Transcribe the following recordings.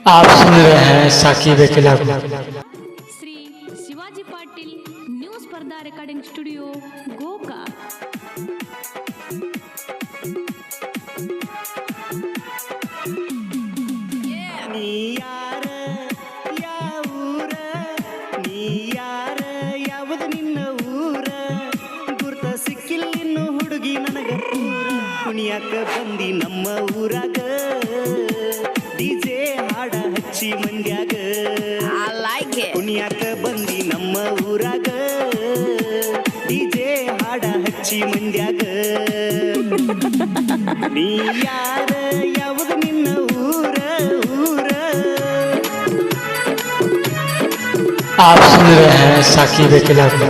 आप सुन रहे हैं साकिब किला को। श्री शिवाजी पाटील न्यू स्पर्धा रेकॉर्डिंग स्टुडिओ गोका। ನೀ ಯಾರ ಯಾವೂರ ನೀ ಯಾರ ಯಾವುದು ನಿನ್ನ ಊರ ಗುರ್ತ ಸಿಕ್ಕಿಲ್ಲ ಇನ್ನು ಹುಡುಗಿ ನನಗ ಪೂರ ಕುಣಿಯಾಕ ಬಂದಿ ನಮ್ಮ ಊರಾಗ ಡಿಜೆ ಹಾಡ ಹಚ್ಚಿ ಮಂದ್ಯಾಗ ಕುಣಿಯಾಕ ಬಂದಿ ನಮ್ಮ ಊರಾಗ ಡಿಜೆ ಹಾಡ ಹಚ್ಚಿ ಮಂದ್ಯಾಗ ನೀ ಯಾರ ಯಾವುದು ನಿನ್ನ ಊರ ಊರ आप सुन रहे हैं साकिब किला को।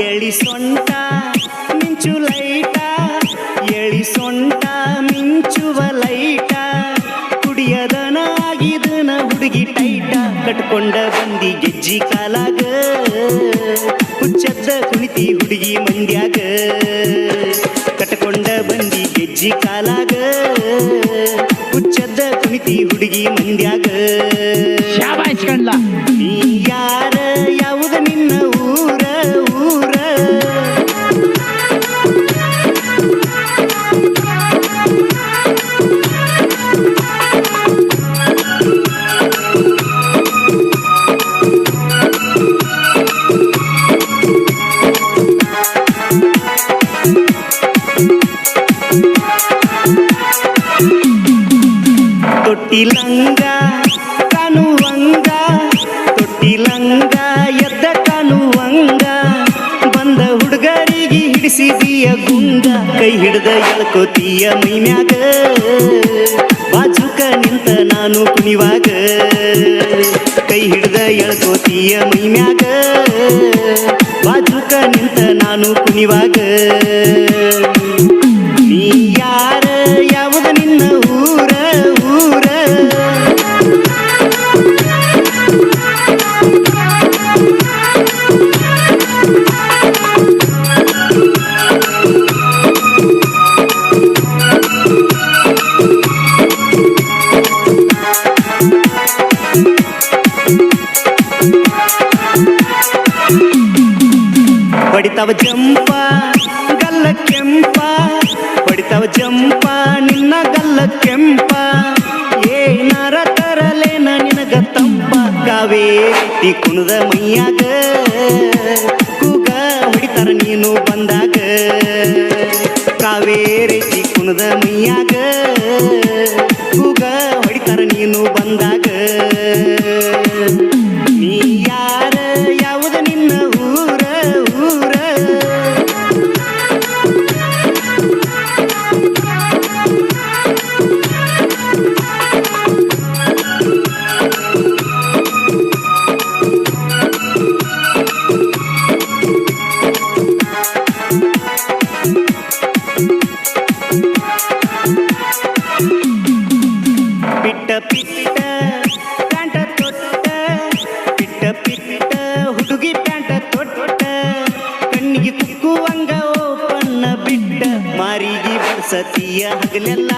ಎಳಿ ಸೊಂಟ ಮಿಂಚು ಲೈಟ ಎಳಿ ಸೊಂಟ ಮಿಂಚುವ ಲೈಟ ಕುಡಿಯದನ ಆಗಿದನ ಹುಡುಗಿ ಟೈಟ ಕಟ್ಕೊಂಡ ಬಂದಿ ಗೆಜ್ಜಿ ಕಾಲಾಗ ಹುಚ್ಚದ್ದ ಕುಣಿತಿ ಹುಡುಗಿ ಮಂದ್ಯಾಗ ಕಟ್ಕೊಂಡ ಬಂದಿ ಗೆಜ್ಜಿ ಕಾಲಾಗ ಹುಚ್ಚದ್ದ ಕುಣಿತಿ ಹುಡುಗಿ ಮಂದ್ಯಾಗ ನೀ ಯಾರ ಯಾವುದು ನಿನ್ನ ಊರ ಊರ ತೊಟ್ಟಿಲಂಗ ಕಾಣುವಂಗ ತೊಟ್ಟಿಲಂಗ ಎದ್ದ ಕಾಣುವಂಗ ಬಂದ ಹುಡುಗರಿಗೆ ಹಿಡಿಸಿದೀಯ ಗುಂಗ ಕೈ ಹಿಡ್ದ ಎಳ್ಕೋತೀಯ ಮೈಮ್ಯಾಗ ಬಾಜುಕ ನಿಂತ ನಾನು ಕುಣಿವಾಗ ಕೈ ಹಿಡ್ದ ಎಳ್ಕೋತೀಯ ಮೈಮ್ಯಾಗ ಬಾಜುಕ ನಿಂತ ನಾನು ಕುಣಿವಾಗ ನೀ ಯಾರ ಯಾವುದು ನಿನ್ನ ಊರ ಊರ ಹೊಡಿತಾವ ಜಂಪ ಗಲ್ಲ ಕೆಂಪ ಹೊಡಿತಾವ ಜಂಪ ನಿನ್ನ ಗಲ್ಲ ಕೆಂಪ ಏನಾರ ತರಲೇನ ನಿನಗ ತಂಪ ಕಾವೇರಿ ಕುಣದ ಮೈಯಾಗ ಕೂಗ ಹೊಡಿತಾರ ನೀನು ಬಂದಾಗ ಕಾವೇರಿ ಕುಣದ ಮೈಯಾಗ ಕೂಗ ಹೊಡಿತಾರ ನೀನು ಬಂದಾಗ ನೀ ಯಾರ ಯಾವುದು ನಿನ್ನ ಊರ ಊರ ಪಿಟ್ಟ ಪಿಟ್ಟ ಪ್ಯಾಂಟ ತೊಟ್ಟ ಪಿಟ್ಟ ಪಿಟ್ಟ ಹುಡುಗಿ ಪ್ಯಾಂಟ ತೊಟ್ಟ ಕಣ್ಣಿಗೆ ಕುಕ್ಕುವಂಗ ಓಪನ್ನ ಬಿಟ್ಟ ಮಾರಿಗೆ ಬಡ್ಸತಿಯ ಹಗಲೆಲ್ಲ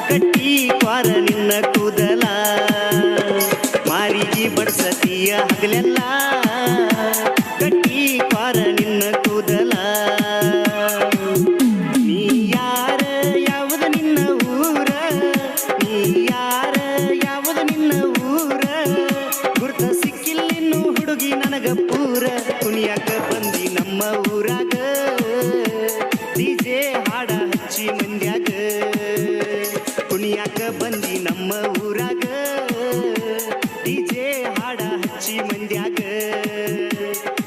ಕಟ್ಟಿ ಕ್ವಾರ ನಿನ್ನ ಕೂದಲ ಮಾರಿಗೆ ಬಡ್ಸತಿಯ ಹಗಲೆಲ್ಲ ಕಟ್ಟಿ ಕ್ವಾರ ನಿನ್ನ ಕೂದಲ ನೀ ಯಾರ ಯಾವುದು ನಿನ್ನ ಊರ ನೀ ಯಾರ ಯಾವುದು ನಿನ್ನ ಊರ ಗುರ್ತ ಸಿಕ್ಕಿಲ್ಲ ಇನ್ನು ಹುಡುಗಿ ನನಗ ಪೂರ ಕುಣಿಯಾಕ ಬಂದಿ ನಮ್ಮ ಊರಾಗ ಡಿಜೆ ಹಾಡ ಹಚ್ಚಿ ಮಂದ್ಯಾಗ ಕುಣಿಯಾಕ ಬಂದಿ ನಮ್ಮ ಊರಾಗ ಡಿಜೆ ಹಾಡ ಹಚ್ಚಿ ಮಂದ್ಯಾಗ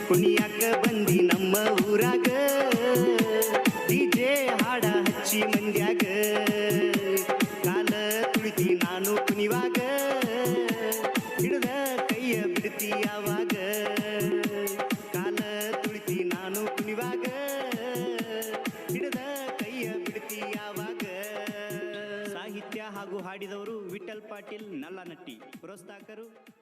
ಕುಣಿಯಾಕ ಬಂದಿ ನಮ್ಮ ಊರಾಗ ಡಿಜೆ ಹಾಡ ಹಚ್ಚಿ ಮಂದ್ಯಾಗ ಕಾಲ ತುಳಿತಿ ನಾನು ಕುಣಿವಾಗ ಹಿಡ್ದ ಕೈಯ ಬಿಡ್ತಿ ಯಾವಾಗ ಕಾಲ ತುಳಿತಿ ನಾನು ಕುಣಿವಾಗ ಹಿಡ್ದ ಕೈಯ ಬಿಡ್ತಿ ಯಾವಾಗ ಸಾಹಿತ್ಯ ಹಾಗೂ ಹಾಡಿದವರು ವಿಠಲ್ ಪಾಟೀಲ್ ನಲ್ಲನಟ್ಟಿ. ಪ್ರೋತ್ಸಾಹಕರು